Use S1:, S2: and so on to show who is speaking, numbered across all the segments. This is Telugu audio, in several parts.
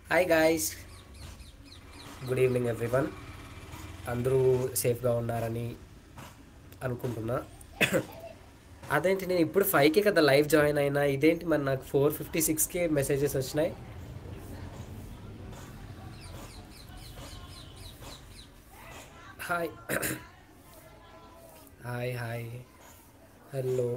S1: Hi guys, good evening everyone. అందరూ సేఫ్గా ఉన్నారని అనుకుంటున్నా. అదేంటి నేను ఇప్పుడు 5కే కదా లైవ్ జాయిన్ అయినా, ఇదేంటి మరి నాకు 4:56కే మెసేజెస్ వచ్చినాయి. Hi hi hi, hello.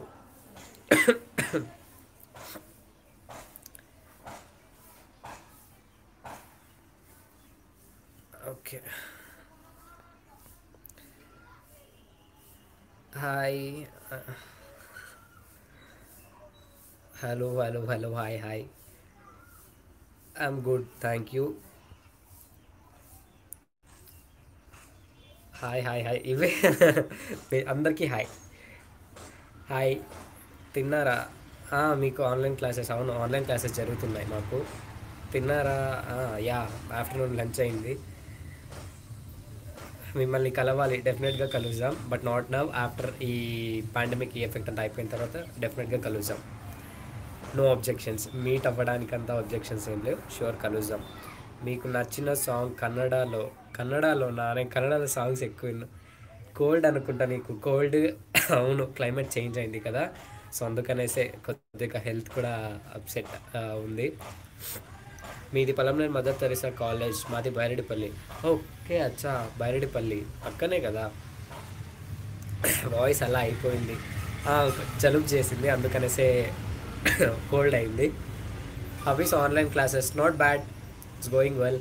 S1: Okay, hi, hello hello hello, hi hi. I'm good, thank you. Hi hi hi, ఇవే. అందరికీ హాయ్ హాయ్. తిన్నారా? మీకు ఆన్లైన్ క్లాసెస్, అవును ఆన్లైన్ క్లాసెస్ జరుగుతున్నాయి మాకు. తిన్నారా? యా, ఆఫ్టర్నూన్ లంచ్ అయింది. మిమ్మల్ని కలవాలి, డెఫినెట్గా కలుద్దాం. బట్ నాట్ నవ్, ఆఫ్టర్ ఈ పాండమిక్ ఈ ఎఫెక్ట్ అంతా అయిపోయిన తర్వాత డెఫినెట్గా కలుద్దాం. నో అబ్జెక్షన్స్, మీట్ అవ్వడానికి అంతా అబ్జెక్షన్స్ ఏం లేవు. షూర్ కలుద్దాం. మీకు నచ్చిన సాంగ్ కన్నడలోనా? నేను కన్నడలో సాంగ్స్ ఎక్కువ విన్నా. కోల్డ్ అనుకుంటా నీకు, కోల్డ్. అవును, క్లైమేట్ చేంజ్ అయింది కదా, సో అందుకనేసే కొద్దిగా హెల్త్ కూడా అప్సెట్ ఉంది. మీది పొలంనేని మదర్ తెరిసా కాలేజ్, మాది బైరెడ్డిపల్లి. ఓకే, అచ్చా, బైరెడ్డిపల్లి పక్కనే కదా. వాయిస్ అలా అయిపోయింది. జలుబు చేసింది, అందుకనేసే కోల్డ్ అయింది. How is online classes, not bad, it's going well.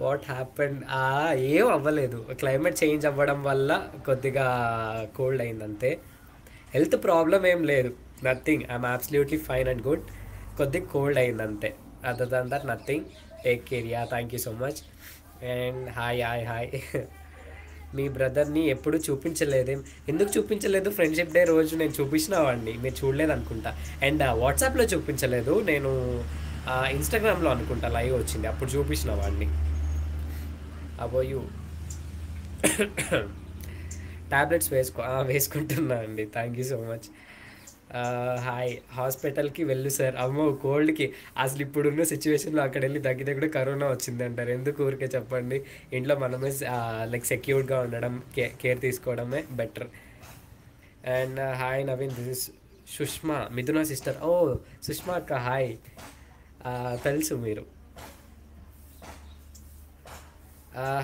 S1: What happened? ఏం అవ్వలేదు, క్లైమేట్ చేంజ్ అవ్వడం వల్ల కొద్దిగా కోల్డ్ అయింది అంతే. హెల్త్ ప్రాబ్లం ఏం లేదు, nothing. I'm absolutely fine and good. కొద్దిగా కోల్డ్ అయింది అంతే. Other than that nothing. Take care. Yeah, thank you so much. And hi hi hi. మీ బ్రదర్ని ఎప్పుడు చూపించలేదేం? ఎందుకు చూపించలేదు? ఫ్రెండ్షిప్ డే రోజు నేను చూపించిన వాడిని, మీరు చూడలేదు అనుకుంటా. అండ్ వాట్సాప్లో చూపించలేదు, నేను ఇన్స్టాగ్రామ్లో అనుకుంటా లైవ్ వచ్చింది, అప్పుడు చూపించిన వాడిని. అబోయు. ట్యాబ్లెట్స్ వేసుకుంటున్నా అండి, thank you so much. Hi. హాస్పిటల్కి వెళ్ళు సార్. అమ్మో, కోల్డ్కి అసలు ఇప్పుడున్న సిచ్యువేషన్లో అక్కడ వెళ్ళి తగ్గితే కూడా కరోనా వచ్చింది అంటారు. ఎందుకు ఊరికే చెప్పండి. ఇంట్లో మనమే లైక్ సెక్యూర్డ్గా ఉండడం, కేర్ తీసుకోవడమే better. And hi Naveen, this is Sushma, మిథునా సిస్టర్. ఓ సుష్మా అక్క, హాయ్. తెలుసు మీరు.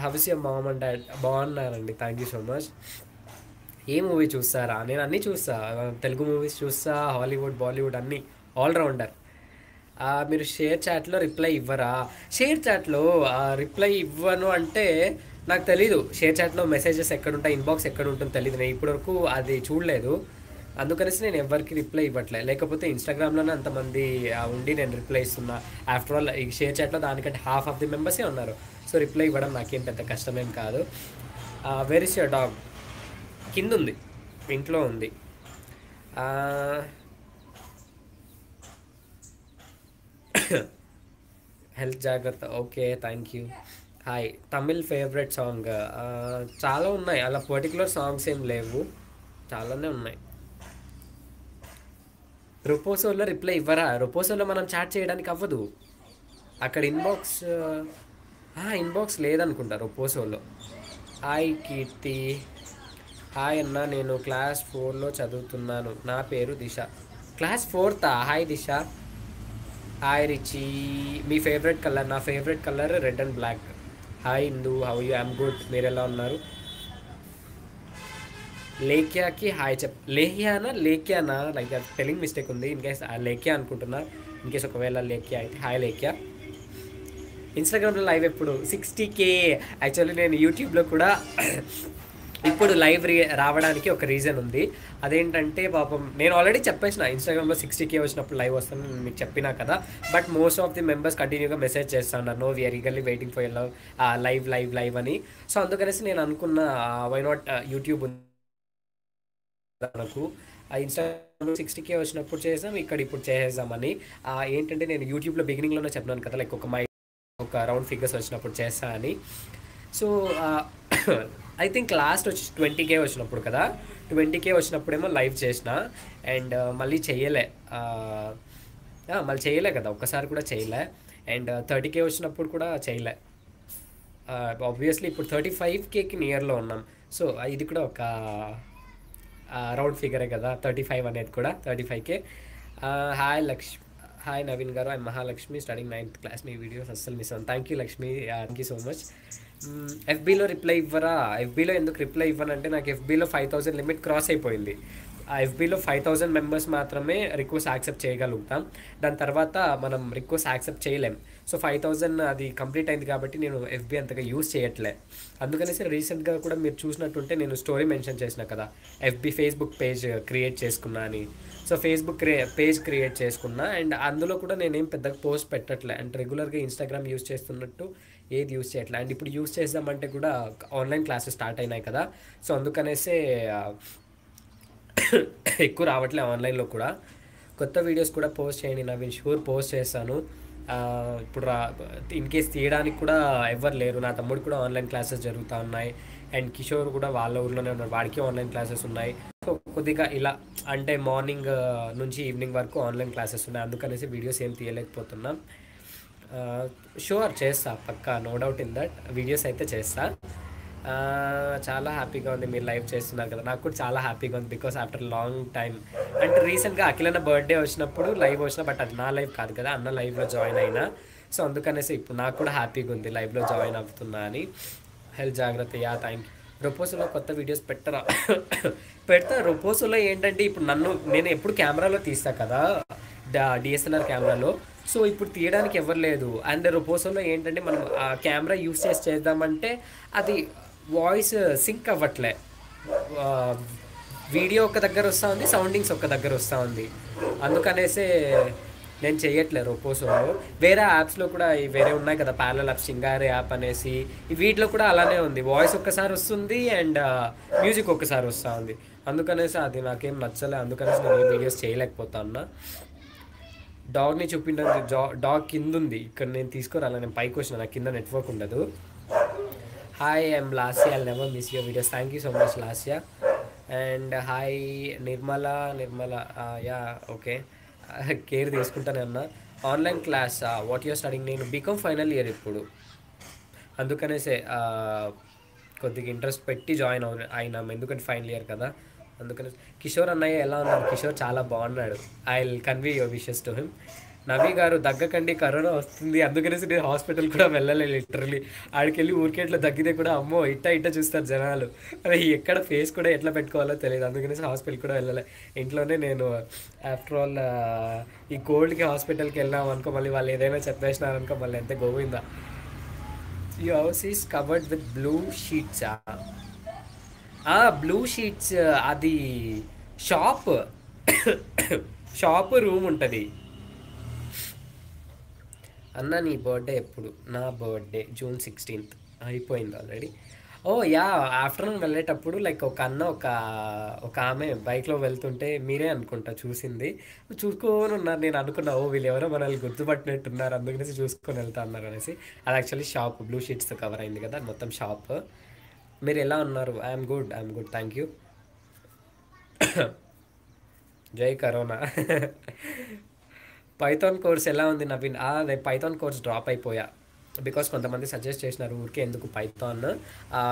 S1: How's your mom and dad? బాగున్నారండి, థ్యాంక్ యూ సో మచ్. ఏ మూవీ చూస్తారా? నేను అన్నీ చూస్తా, తెలుగు మూవీస్ చూస్తా, హాలీవుడ్, బాలీవుడ్ అన్నీ, ఆల్రౌండర్. మీరు షేర్ చాట్లో రిప్లై ఇవ్వరా? షేర్ చాట్లో రిప్లై ఇవ్వను అంటే నాకు తెలీదు. షేర్ చాట్లో మెసేజెస్ ఎక్కడ ఉంటాయి, ఇన్బాక్స్ ఎక్కడ ఉంటుందో తెలియదు. నేను ఇప్పటివరకు అది చూడలేదు, అందుకనేసి నేను ఎవరికి రిప్లై ఇవ్వట్లే. లేకపోతే ఇన్స్టాగ్రామ్లోనే అంతమంది ఉండి నేను రిప్లై ఇస్తున్నా. ఆఫ్టర్ ఆల్ ఈ షేర్ చాట్లో దానికంటే హాఫ్ ఆఫ్ ది మెంబర్సే ఉన్నారు, సో రిప్లై ఇవ్వడం నాకేం పెద్ద కష్టమేం కాదు. Where is your dog? కింద ఉంది, ఇంట్లో ఉంది. హెల్త్ జాగ్రత్త. Okay, thank you. Hi. Tamil favourite song? చాలా ఉన్నాయి, అలా పర్టికులర్ సాంగ్స్ ఏం లేవు, చాలానే ఉన్నాయి. రొపోసోలో రిప్లై ఇవ్వరా? రొపోసోలో మనం చాట్ చేయడానికి అవ్వదు, అక్కడ ఇన్బాక్స్ లేదనుకుంటా రొపోసోలో. హాయ్ కీర్తి. హాయ్ అన్న, నేను క్లాస్ 4లో చదువుతున్నాను, నా పేరు దిశ. క్లాస్ 4థా? హాయ్ దిశ. హాయ్ రిచి. మీ ఫేవరెట్ కలర్? నా favourite colour red and black. Hi Indu, how you? I'm good, మీరు ఎలా ఉన్నారు? లేఖ్యాకి హాయ్ లేహ్యానా లేఖ్యానా? లైక్ స్పెల్లింగ్ మిస్టేక్ ఉంది, ఇన్ కేస్ లేఖ్యా అనుకుంటున్నా. ఇన్ కేస్ ఒకవేళ లేఖ్యా అయితే హాయ్ లేఖ్యా. ఇన్స్టాగ్రామ్లో లైవ్ ఎప్పుడు? 60K. యాక్చువల్లీ నేను యూట్యూబ్లో కూడా ఇప్పుడు లైవ్ రావడానికి ఒక రీజన్ ఉంది. అదేంటంటే పాపం నేను ఆల్రెడీ చెప్పేసిన, ఇన్స్టాగ్రామ్లో 60K వచ్చినప్పుడు లైవ్ వస్తాను నేను మీకు చెప్పినా కదా. But most of the members కంటిన్యూగా మెసేజ్ చేస్తున్నారు, no we are eagerly waiting for love, live live live అని. సో అందుకనేసి నేను అనుకున్న వై నాట్ యూట్యూబ్ మనకు ఇన్స్టాగ్రామ్లో 60K వచ్చినప్పుడు చేసాం, ఇక్కడ ఇప్పుడు చేసేద్దామని. ఏంటంటే నేను యూట్యూబ్లో బిగినింగ్లోనే చెప్పినాను కదా, లైక్ ఒక రౌండ్ ఫిగర్స్ వచ్చినప్పుడు చేస్తా అని. సో ఐ థింక్ లాస్ట్ వచ్చి 20K వచ్చినప్పుడు కదా, 20K వచ్చినప్పుడేమో లైవ్ చేసిన, అండ్ మళ్ళీ చెయ్యలే. మళ్ళీ చేయలే కదా, ఒక్కసారి కూడా చేయలే. అండ్ 30K వచ్చినప్పుడు కూడా చేయలే. ఆబ్వియస్లీ ఇప్పుడు 35Kకి నియర్లో ఉన్నాం. సో ఇది కూడా ఒక రౌండ్ ఫిగరే కదా 35 అనేది కూడా, 35K. Hi hi Naveen garu, I Mahalakshmi studying 9th class. మీ వీడియోస్ అస్సలు మిస్ అవ్వను. Thank you Lakshmi, thank you so much. ఎఫ్బీలో రిప్లై ఇవ్వరా? ఎఫ్బీలో ఎందుకు రిప్లై ఇవ్వనంటే నాకు ఎఫ్బీలో 5000 లిమిట్ క్రాస్ అయిపోయింది. ఆ ఎఫ్బీలో 5000 మెంబర్స్ మాత్రమే రిక్వెస్ట్ యాక్సెప్ట్ చేయగలుగుతాం. దాని తర్వాత మనం రిక్వెస్ట్ యాక్సెప్ట్ చేయలేం. సో 5000 అది కంప్లీట్ అయింది కాబట్టి నేను ఎఫ్బీ అంతగా యూజ్ చేయట్లే. అందుకనేసి రీసెంట్గా కూడా మీరు చూసినట్టుంటే నేను స్టోరీ మెన్షన్ చేసిన కదా, ఎఫ్బీ ఫేస్బుక్ పేజ్ క్రియేట్ చేసుకున్నా అని. సో ఫేస్బుక్ పేజ్ క్రియేట్ చేసుకున్నా. అండ్ అందులో కూడా నేనేం పెద్దగా పోస్ట్ పెట్టట్లే. అండ్ రెగ్యులర్గా ఇన్స్టాగ్రామ్ యూజ్ చేస్తున్నట్టు ఏది యూజ్ చేయట్లే. అండ్ ఇప్పుడు యూజ్ చేద్దామంటే కూడా ఆన్లైన్ క్లాసెస్ స్టార్ట్ అయినాయి కదా, సో అందుకనేసే ఎక్కువ రావట్లే ఆన్లైన్లో కూడా. కొత్త వీడియోస్ కూడా పోస్ట్ చేయండి నవీన్. షూర్ పోస్ట్ చేస్తాను. ఇప్పుడు ఇన్ కేస్ తీయడానికి కూడా ఎవరు లేరు. నా తమ్ముడు కూడా ఆన్లైన్ క్లాసెస్ జరుగుతూ ఉన్నాయి. అండ్ కిషోర్ కూడా వాళ్ళ ఊర్లోనే ఉన్నారు, వాడికి ఆన్లైన్ క్లాసెస్ ఉన్నాయి. సో కొద్దిగా ఇలా అంటే మార్నింగ్ నుంచి ఈవినింగ్ వరకు ఆన్లైన్ క్లాసెస్ ఉన్నాయి. అందుకనేసి వీడియోస్ ఏం తీయలేకపోతున్నాం. షూర్ చేస్తా పక్కా, no doubt in that. Videos అయితే చేస్తా. చాలా హ్యాపీగా ఉంది మీరు లైవ్ చేస్తున్నారు కదా. నాకు కూడా చాలా హ్యాపీగా ఉంది బికాస్ ఆఫ్టర్ లాంగ్ టైం. అంటే రీసెంట్గా అఖిలన్న బర్త్డే వచ్చినప్పుడు లైవ్ వచ్చిన, బట్ అది నా లైవ్ కాదు కదా, అన్న లైవ్లో జాయిన్ అయినా. సో అందుకనేసి ఇప్పుడు నాకు కూడా హ్యాపీగా ఉంది లైవ్లో జాయిన్ అవుతున్నా అని. హెల్త్ జాగ్రత్త. Thank you. రొపోసోలో కొత్త వీడియోస్ పెట్టరా? పెడతా. రొపోసోలో ఏంటంటే ఇప్పుడు నేను ఎప్పుడు కెమెరాలో తీస్తా కదా, డిఎస్ఎల్ఆర్ కెమెరాలో. సో ఇప్పుడు తీయడానికి ఎవరు లేదు. అండ్ రొపోసోలో ఏంటంటే మనం ఆ కెమెరా యూస్ చేద్దామంటే అది వాయిస్ సింక్ అవ్వట్లే. వీడియో ఒక దగ్గర వస్తూ ఉంది, సౌండింగ్స్ ఒక దగ్గర వస్తూ ఉంది. అందుకనేసే నేను చెయ్యట్లే రొపోసోలో. వేరే యాప్స్లో కూడా వేరే ఉన్నాయి కదా, ప్యారలల్ యాప్, సింగారే యాప్ అనేసి, వీటిలో కూడా అలానే ఉంది. వాయిస్ ఒక్కసారి వస్తుంది అండ్ మ్యూజిక్ ఒక్కసారి వస్తూ ఉంది. అందుకనేసి అది నాకేం నచ్చలే. అందుకనేసి నేను ఏ వీడియోస్ చేయలేకపోతాను. డాగ్ని చూపించండి. డాగ్ కింద ఉంది, ఇక్కడ నేను తీసుకురాలా, నేను పైకి వచ్చిన, నాకు కింద నెట్వర్క్ ఉండదు. Hi I'm Lasya, I'll never miss your videos. Thank you so much Lasya. And hi Nirmala. Yeah okay, care తీసుకుంటానే అన్నా. Online class what your studying? నేను బీకామ్ ఫైనల్ ఇయర్ ఇప్పుడు. అందుకనేసే కొద్దిగా ఇంట్రెస్ట్ పెట్టి జాయిన్ అయినాం, ఎందుకంటే ఫైనల్ ఇయర్ కదా. అందుకని కిషోర్ అన్నయ్య ఎలా ఉన్నారు? కిషోర్ చాలా బాగున్నాడు. I will convey your wishes to him. Navi garu దగ్గకండి, కరోనా వస్తుంది. అందుకనేసి నేను హాస్పిటల్ కూడా వెళ్ళలేదు లిటరలీ. ఆడికెళ్ళి ఊరికేట్లో దగ్గితే కూడా అమ్మో ఇట్ట చూస్తారు జనాలు. అదే ఎక్కడ ఫేస్ కూడా ఎట్లా పెట్టుకోవాలో తెలియదు. అందుకనేసి హాస్పిటల్ కూడా వెళ్ళలే. ఇంట్లోనే నేను ఆఫ్టర్ ఆల్ ఈ కోల్డ్కి హాస్పిటల్కి వెళ్ళాం అనుకో, మళ్ళీ వాళ్ళు ఏదైనా చెప్పేసినారనుకో మళ్ళీ ఎంత గోవిందా. ఈ house is covered with blue sheets. Blue sheets అది షాప్ రూమ్ ఉంటుంది. అన్న నీ బర్త్డే ఎప్పుడు? నా బర్త్డే June 16th. అయిపోయింది ఆల్రెడీ. ఓ యా, ఆఫ్టర్నూన్ వెళ్ళేటప్పుడు లైక్ ఒక అన్న ఒక ఆమె బైక్లో వెళ్తుంటే మీరే అనుకుంటా చూసింది, చూసుకొని ఉన్నారు. నేను అనుకున్నా ఓ వీళ్ళు ఎవరో మనల్ని గుర్తుపట్టినట్టున్నారు, అందుకనేసి చూసుకొని వెళ్తా అన్నారు అనేసి. అది యాక్చువల్లీ షాప్ బ్లూ షీట్స్తో కవర్ అయింది కదా మొత్తం షాప్. మీరు ఎలా ఉన్నారు? I'm good thank you. జై కరోనా. పైథాన్ కోర్స్ ఎలా ఉంది నవీన్? నేను పైథాన్ కోర్స్ డ్రాప్ అయిపోయా బికాస్ కొంతమంది సజెస్ట్ చేసినారు ఊరికే ఎందుకు పైథాన్,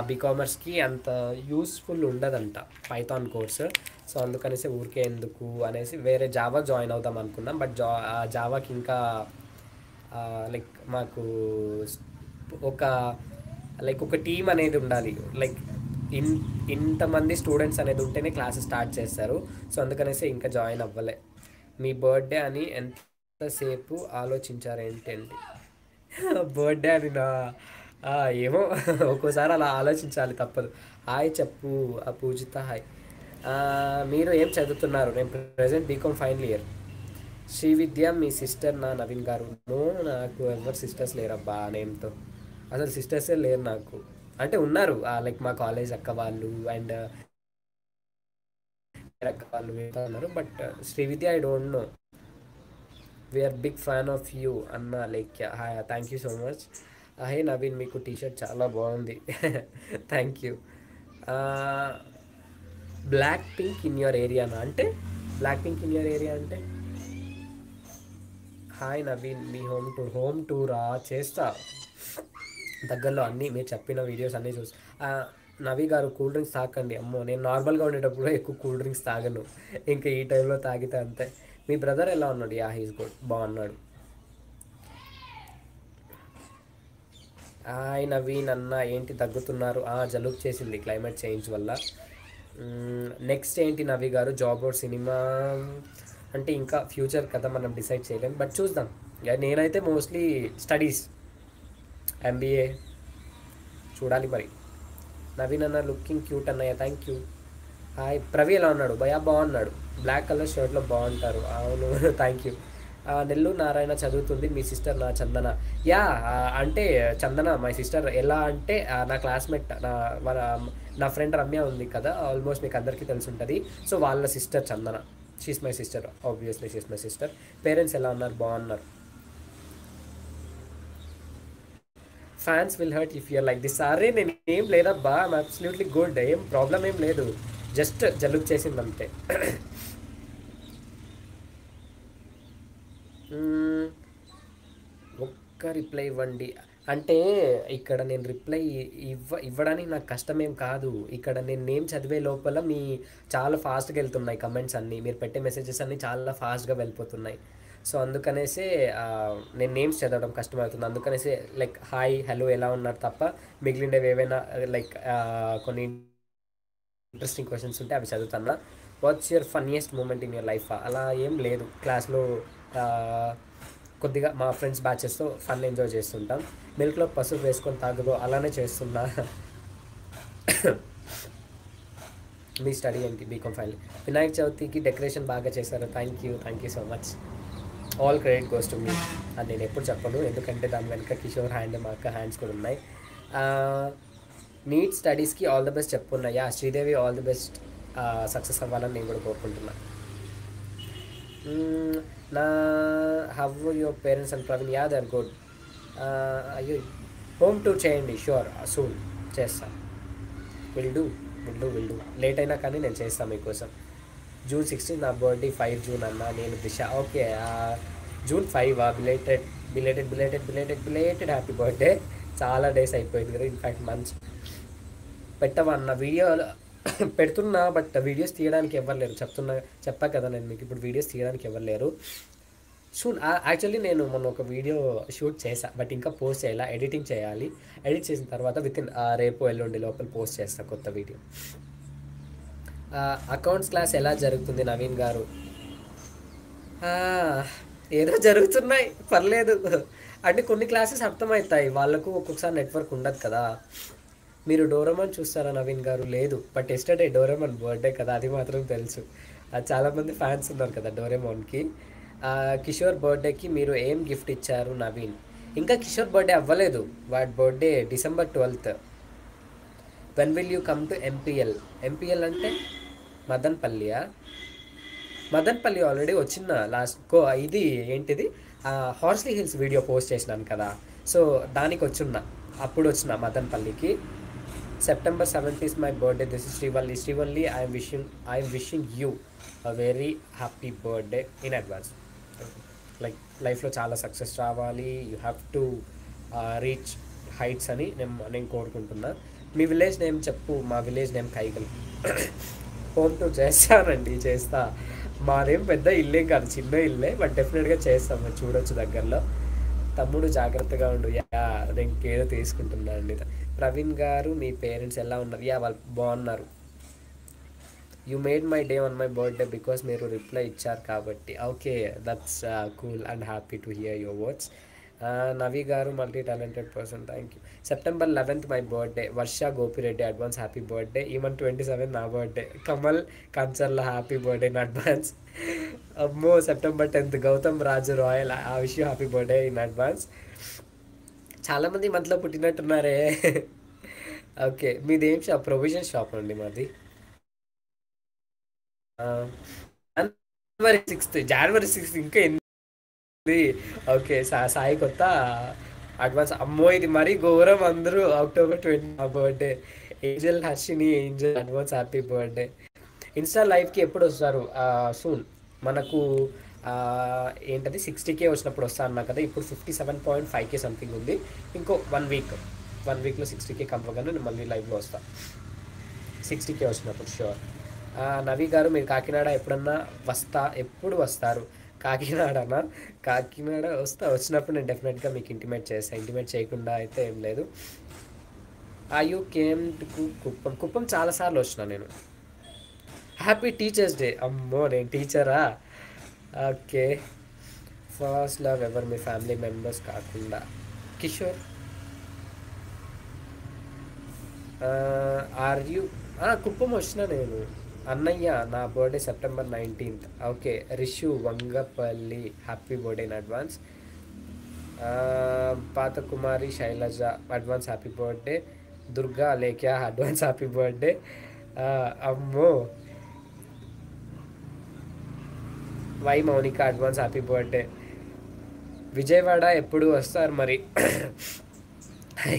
S1: బీకామర్స్కి అంత యూస్ఫుల్ ఉండదంట పైథాన్ కోర్స్. సో అందుకనేసి ఊరికే ఎందుకు అనేసి వేరే జావా జాయిన్ అవుదాం అనుకున్నాం. బట్ జావాకి ఇంకా లైక్ మాకు ఒక టీం అనేది ఉండాలి. లైక్ ఇంతమంది స్టూడెంట్స్ అనేది ఉంటేనే క్లాసెస్ స్టార్ట్ చేస్తారు. సో అందుకనేసి ఇంకా జాయిన్ అవ్వలే. మీ బర్త్డే అని ఎంతసేపు ఆలోచించారేంటండి? బర్త్డే అని ఏమో ఒక్కోసారి అలా ఆలోచించాలి, తప్పదు. హాయ్ చెప్పు పూజిత. హాయ్. మీరు ఏం చదువుతున్నారు? నేను present BCom final year. Srividya మీ సిస్టర్ నా నవీన్ గారు? నో, నాకు ఎవరు సిస్టర్స్ లేరబ్బా నేమ్తో. అసలు సిస్టర్సే లేరు నాకు. అంటే ఉన్నారు లైక్ మా కాలేజ్ అక్క వాళ్ళు అండ్ అక్క వాళ్ళు ఉన్నారు. But Srividya I don't know. We're big fan of you అన్న Lekhya. Hi, thank you so much. Hey Naveen, మీకు టీషర్ట్ చాలా బాగుంది. Thank you. Black pink in your ఏరియానా? అంటే black pink in your area అంటే హాయ్ నవీన్, మీ హోమ్ టూరా చేస్తా దగ్గరలో అన్నీ మీరు చెప్పిన వీడియోస్ అన్నీ చూసి ఆ, నవీ గారు కూల్ డ్రింక్స్ తాకండి. అమ్మో, నేను నార్మల్గా ఉండేటప్పుడు ఎక్కువ కూల్ డ్రింక్స్ తాగను, ఇంకా ఈ టైంలో తాగితే అంతే. మీ బ్రదర్ ఎలా ఉన్నాడు? యా, హీస్ గుడ్, బాగున్నాడు. హాయ్ నవీన్ అన్న, ఏంటి తగ్గుతున్నారు? జలుబు చేసింది క్లైమేట్ చేంజ్ వల్ల. నెక్స్ట్ ఏంటి నవీ గారు, జాబ్ ఆర్ సినిమా? అంటే ఇంకా ఫ్యూచర్ కదా, మనం డిసైడ్ చేయలేం, బట్ చూద్దాం. నేనైతే మోస్ట్లీ స్టడీస్, ఎంబీఏ చూడాలి మరి. నవీన్ అన్న లుకింగ్ క్యూట్ అన్నయ్య, థ్యాంక్ యూ. హాయ్ ప్రవీ ఎలా ఉన్నాడు? భయా బాగున్నాడు, బ్లాక్ కలర్ షర్ట్లో బాగుంటారు. అవును థ్యాంక్ యూ. నెల్లూరు నారాయణ చదువుతుంది, మీ సిస్టర్ నా చందన. యా, అంటే చందన మై సిస్టర్. ఎలా అంటే నా క్లాస్మేట్, నా ఫ్రెండ్ రమ్య ఉంది కదా, ఆల్మోస్ట్ మీకు అందరికీ తెలిసి ఉంటుంది. సో వాళ్ళ sister Chandana, she's my sister, obviously she's my sister. Parents ఎలా ఉన్నారు? బాగున్నారు. Fans will hurt if you're like this. అరే నేను ఏం లేదబ్బా, ఐమ్ అబ్సల్యూట్లీ గుడ్, ఏం ప్రాబ్లం ఏం లేదు, జస్ట్ జలుబు చేసింది అంతే. మ్మ్, ఒక్క రిప్లై ఇవ్వండి అంటే, ఇక్కడ నేను రిప్లై ఇవ్వడానికి నాకు కష్టమేం కాదు. ఇక్కడ నేను నేమ్ చదివే లోపల చాలా ఫాస్ట్గా వెళ్తున్నాయి కమెంట్స్ అన్నీ, మీరు పెట్టే మెసేజెస్ అన్నీ చాలా ఫాస్ట్గా వెళ్ళిపోతున్నాయి. సో అందుకనేసే నేను నేమ్స్ చదవడం కష్టమవుతుంది. అందుకనేసే లైక్ హాయ్ హలో ఎలా ఉన్నారు తప్ప, మిగిలినవి ఏవైనా లైక్ కొన్ని ఇంట్రెస్టింగ్ క్వశ్చన్స్ ఉంటే అవి చదువుతాను. What's your funniest moment in your life? అలా ఏం లేదు. క్లాస్లో కొద్దిగా మా ఫ్రెండ్స్ బ్యాచెస్తో ఫన్ ఎంజాయ్ చేస్తుంటాం. మిల్క్లో పసుపు వేసుకొని తాగుదో అలానే చేస్తున్నా. మీ స్టడీ ఏంటి? BCom final. వినాయక చవితికి డెకరేషన్ బాగా చేశారు, thank you so much. All credit goes to me అని నేను ఎప్పుడు చెప్పను, ఎందుకంటే దాని వెనుక కిషోర్ హ్యాండ్, మా అక్క హ్యాండ్స్ కూడా ఉన్నాయి. నీట్ స్టడీస్కి ఆల్ ద బెస్ట్ చెప్పున్నాయా Sridevi, all the best, success అవ్వాలని నేను కూడా కోరుకుంటున్నా. నా how your parents and Praveen? Yeah, they are good. అయ్యో, హోమ్ టూర్ చేయండి, షూర్ సూన్ చేస్తాను. Will do. లేట్ అయినా కానీ నేను చేస్తాను మీకోసం. జూన్ 16 నా బర్త్డే, 5 జూన్ అన్న. నేను Disha. Okay, June 5 belated happy birthday. చాలా డేస్ అయిపోయింది కదా, ఇన్ఫ్యాక్ట్ మంత్స్. పెట్టవా అన్న వీడియోలు? పెడుతున్నా, బట్ వీడియోస్ తీయడానికి ఎవరు లేరు. చెప్పా కదా నేను మీకు, ఇప్పుడు వీడియోస్ తీయడానికి ఎవరు లేరు. షూన్. యాక్చువల్లీ నేను మొన్న ఒక వీడియో షూట్ చేశా, బట్ ఇంకా పోస్ట్ చేయాలి, ఎడిటింగ్ చేయాలి. ఎడిట్ చేసిన తర్వాత వితిన్ రేపు ఎల్లుండి లోపల పోస్ట్ చేస్తాను కొత్త వీడియో. అకౌంట్స్ క్లాస్ ఎలా జరుగుతుంది నవీన్ గారు? ఆ, ఏదో జరుగుతున్నాయి, పర్లేదు. అంటే కొన్ని క్లాసెస్ అర్థమవుతాయి వాళ్ళకు, ఒక్కొక్కసారి నెట్వర్క్ ఉండదు కదా. మీరు డోరేమాన్ చూస్తారా నవీన్ గారు? లేదు, బట్ ఎస్టర్డే డోరేమాన్ బర్త్డే కదా, అది మాత్రం తెలుసు. చాలామంది ఫ్యాన్స్ ఉన్నారు కదా డోరేమాన్కి. కిషోర్ బర్త్డేకి మీరు ఏం గిఫ్ట్ ఇచ్చారు నవీన్? ఇంకా కిషోర్ బర్త్డే అవ్వలేదు, వాడి birthday December 12th. When will you come to MPL అంటే మదన్పల్లియా? మదన్పల్లి ఆల్రెడీ వచ్చిన ఇది ఏంటిది, హార్స్లీ హిల్స్ వీడియో పోస్ట్ చేసినాను కదా, సో దానికి అప్పుడు వచ్చిన మదన్పల్లికి. September 7th is my birthday. This is Srivalli. I am wishing you a very happy birthday in advance. Like లైఫ్లో చాలా సక్సెస్ రావాలి, you have to reach heights అని నేను కోరుకుంటున్నా. మీ విలేజ్ నేమ్ చెప్పు? మా village name Kaigal. Home tour చేస్తానండి, చేస్తా. మాదేం పెద్ద ఇల్లేం కాదు, చిన్న ఇల్లే, బట్ డెఫినెట్గా చేస్తాం, మీరు చూడొచ్చు దగ్గరలో. తమ్ముడు జాగ్రత్తగా ఉండు. నేను కేర్ తీసుకుంటున్నా అండి. ప్రవీణ్ గారు, మీ పేరెంట్స్ ఎలా ఉన్నారు? వాళ్ళు బాగున్నారు. You made my day on my birthday because మీరు రిప్లై ఇచ్చారు కాబట్టి. Okay, that's cool and happy to hear your words. Navi garu multi talented person, thank you. September 11th my birthday. Varsha Gopireddy advance happy birthday. Even 27 నా birthday. Kamal Kansarla happy birthday in advance. అమ్మో, September 10th గౌతమ్ రాజు రాయల్, ఆ wish you happy birthday in advance. చాలామంది మంత్లో పుట్టినట్టున్నారే. ఓకే, మీదేం షాప్? ప్రొవిజన్ షాప్ అండి మాది. January 6th ఇంకా ఎన్ని. ఓకే, సాయి కొత్త అడ్వాన్స్. అమ్మో, ఇది మరీ ఘోరం. అందరూ October 20 నా birthday. Angel Harshini, Angel advance happy birthday. Insta లైవ్కి ఎప్పుడు వస్తారు? సూన్. మనకు ఏంటది 60K వచ్చినప్పుడు వస్తా అన్నా కదా, ఇప్పుడు 57.5K సంథింగ్ ఉంది. ఇంకో 1 వీక్లో 60K కంపగానే నేను మళ్ళీ లైవ్లో వస్తా 60K వచ్చినప్పుడు షూర్. నవీ గారు మీరు కాకినాడ ఎప్పుడన్నా ఎప్పుడు వస్తారు? కాకినాడనా? కాకినాడ వచ్చినప్పుడు నేను డెఫినెట్గా మీకు ఇంటిమేట్ చేస్తాను. ఇంటిమేట్ చేయకుండా అయితే ఏం లేదు. యూ కేమ్ టు కుప్పం చాలాసార్లు వచ్చిన నేను. Happy teachers day. అమ్మో నేను టీచరా? ఓకే. ఫస్ట్ లవ్ ఎవరు మీ ఫ్యామిలీ మెంబర్స్ కాకుండా? కిషోర్. ఆర్ యూ కుప్పం వచ్చిన నేను. అన్నయ్య నా birthday September 19th. Okay. Rishu Vangapalli happy birthday in advance. పాత Kumari Shailaja advance happy birthday. Durga Lekhya advance happy birthday. అమ్మో. Y Mounika advance happy birthday. Vijayawada ఎప్పుడు వస్తారు మరి?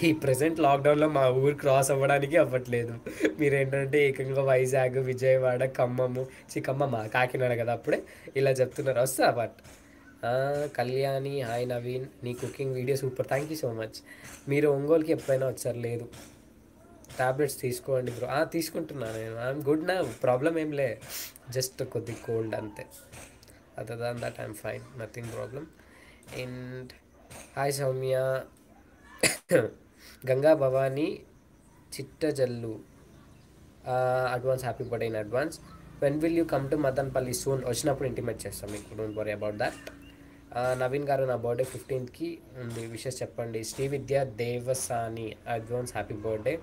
S1: ఈ ప్రజెంట్ లాక్డౌన్లో మా ఊరు క్రాస్ అవ్వడానికి అవ్వట్లేదు. మీరేంటంటే ఏకంగా వైజాగ్, విజయవాడ, ఖమ్మమ్మ కాకినాడ కదా, అప్పుడే ఇలా చెప్తున్నారు. వస్తా బట్ కళ్యాణి హాయ్ నవీన్ నీ cooking video super. Thank you so much. మీరు ఒంగోలుకి ఎప్పుడైనా వచ్చారు? లేదు. టాబ్లెట్స్ తీసుకోండి బ్రో. తీసుకుంటున్నాను నేను. ఐఎమ్ గుడ్ నా, ప్రాబ్లం ఏం లే, జస్ట్ కొద్ది కోల్డ్ అంతే. Other than that I'm fine, nothing problem. And hi Soumya. Ganga Bhavani Chittajallu advance happy birthday in advance. When will you come to Madanapalle? Soon. వచ్చినప్పుడు ఇంటిమేట్ చేస్తాం మీకు, don't worry about that. Naveen garu నా బర్త్డే 15th ఉంది, విషెస్ చెప్పండి. Srividya Devasani advance happy birthday.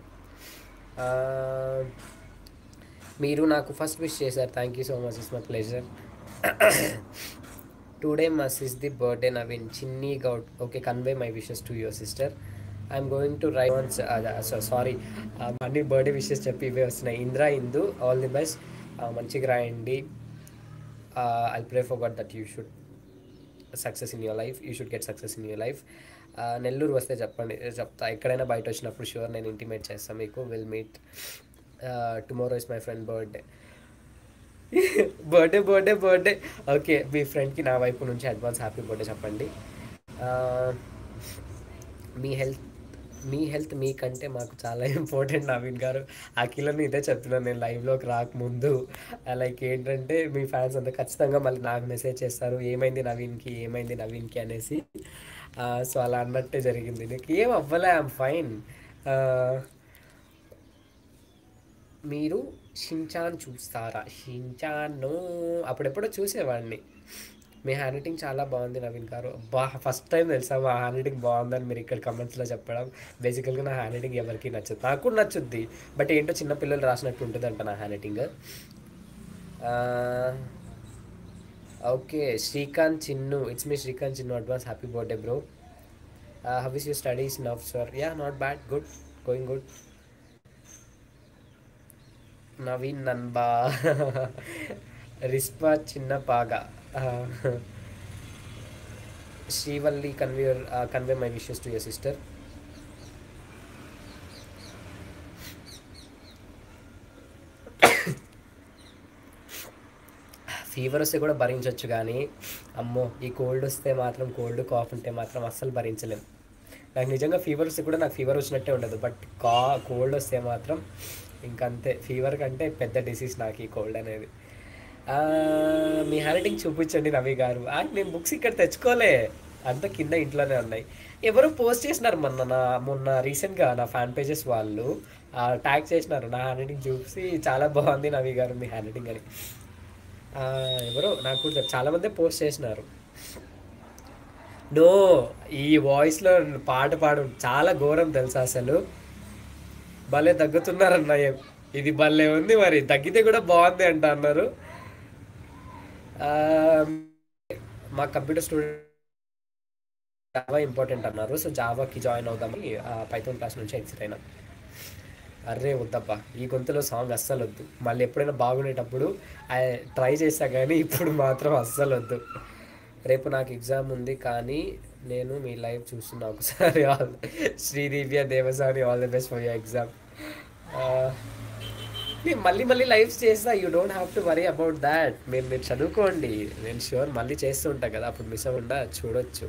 S1: మీరు నాకు ఫస్ట్ విష్ చేశారు, thank you so much, it's my pleasure. Today మా sis the birthday Naveen. Chinni Goud. Okay, convey my wishes to your sister. I'm going to right once. Sorry, అన్ని బర్త్డే విషెస్ చెప్పి ఇవే వస్తున్నాయి. ఇందు ఆల్ ది బెస్ట్, మంచిగా రాయండి. I pray for God that you should success in your life, you should get success in your life. Nellore వస్తే చెప్తా, ఎక్కడైనా బయట వచ్చినప్పుడు షూర్ నేను ఇంటిమేట్ చేస్తాను మీకు. Will meet. Tomorrow is my friend birthday. Birthday. Okay, మీ ఫ్రెండ్కి నా వైపు నుంచి అడ్వాన్స్ హ్యాపీ బర్త్డే చెప్పండి. మీ హెల్త్ మీకంటే మాకు చాలా ఇంపార్టెంట్ నవీన్ గారు. అఖిలని ఇదే చెప్తున్నాను నేను లైవ్లోకి రాకముందు. లైక్ ఏంటంటే మీ ఫ్యాన్స్ అంతా ఖచ్చితంగా మళ్ళీ నాకు మెసేజ్ చేస్తారు, ఏమైంది నవీన్కి అనేసి. సో అలా అన్నట్టే జరిగింది. నీకు ఏం అవ్వలే, ఐఎమ్ ఫైన్. మీరు షించాన్ చూస్తారా? షించాను అప్పుడెప్పుడో చూసేవాడిని. మీ హ్యాండ్ రైటింగ్ చాలా బాగుంది నవీన్ గారు. ఫస్ట్ టైం తెలుసా మా హ్యాండ్ రైటింగ్ బాగుందని మీరు ఇక్కడ కమెంట్స్లో చెప్పడం. బేసికల్గా నా హ్యాండ్ రైటింగ్ ఎవరికి నచ్చదు, నాకు కూడా నచ్చుద్ది, బట్ ఏంటో చిన్నపిల్లలు రాసినట్టు ఉంటుందంట నా handwriting. Okay, Srikanth Chinnu. It's me Srikanth Chinnu advance happy birthday bro. How is your studies now sir? Yeah, not bad, good, going good. Naveen నన్బా. రిస్పా చిన్న పాగా. Srivalli convey my wishes to your sister. Fever వస్తే కూడా భరించవచ్చు, కానీ అమ్మో ఈ కోల్డ్ వస్తే మాత్రం, కోల్డ్ కాఫ్ ఉంటే మాత్రం అస్సలు భరించలేం. నాకు నిజంగా ఫీవర్ వస్తే కూడా నాకు ఫీవర్ వచ్చినట్టే ఉండదు, బట్ కోల్డ్ వస్తే మాత్రం ఇంకంతే. ఫీవర్ కంటే పెద్ద డిసీజ్ నాకు ఈ కోల్డ్ అనేది. మీ హ్యాండ్ రైటింగ్ చూపించండి నవీ గారు. నేను బుక్స్ ఇక్కడ తెచ్చుకోలే, అంతా కింద ఇంట్లోనే ఉన్నాయి. ఎవరో పోస్ట్ చేసినారు మొన్న రీసెంట్గా నా ఫ్యాన్ పేజెస్ వాళ్ళు ట్యాగ్ చేసినారు, నా హ్యాండ్ రైటింగ్ చూసి చాలా బాగుంది నవీ గారు మీ హ్యాండ్ రైటింగ్ అని. ఎవరో నాకు కూడా చాలామంది పోస్ట్ చేసినారు. నో, ఈ వాయిస్లో పాట పాడు చాలా ఘోరం తెలుసా అసలు. భలే తగ్గుతున్నారన్న, ఇది భలే ఉంది, మరి తగ్గితే కూడా బాగుంది అంట అన్నారు. మా కంప్యూటర్ స్టూడెంట్ జావా ఇంపార్టెంట్ అన్నారు, సో జావాకి జాయిన్ అవుదామని పైథాన్ క్లాస్ నుంచి ఎగ్జిట్ అయినా. అర్రే వద్దబ్బా, ఈ గొంతులో సాంగ్ అస్సలు వద్దు. మళ్ళీ ఎప్పుడైనా బాగుండేటప్పుడు ట్రై చేశా, కానీ ఇప్పుడు మాత్రం అస్సలు వద్దు. రేపు నాకు ఎగ్జామ్ ఉంది, కానీ నేను మీ లైవ్ చూస్తున్నా ఒకసారి. Sridivya Devasani all the best for your exam. నేను మళ్ళీ మళ్ళీ లైవ్స్ చేస్తా, you don't have to worry about that. మీరు చదువుకోండి, నేను షూర్ మళ్ళీ చేస్తూ ఉంటా కదా, అప్పుడు మిస్ అవ్వకుండా చూడొచ్చు.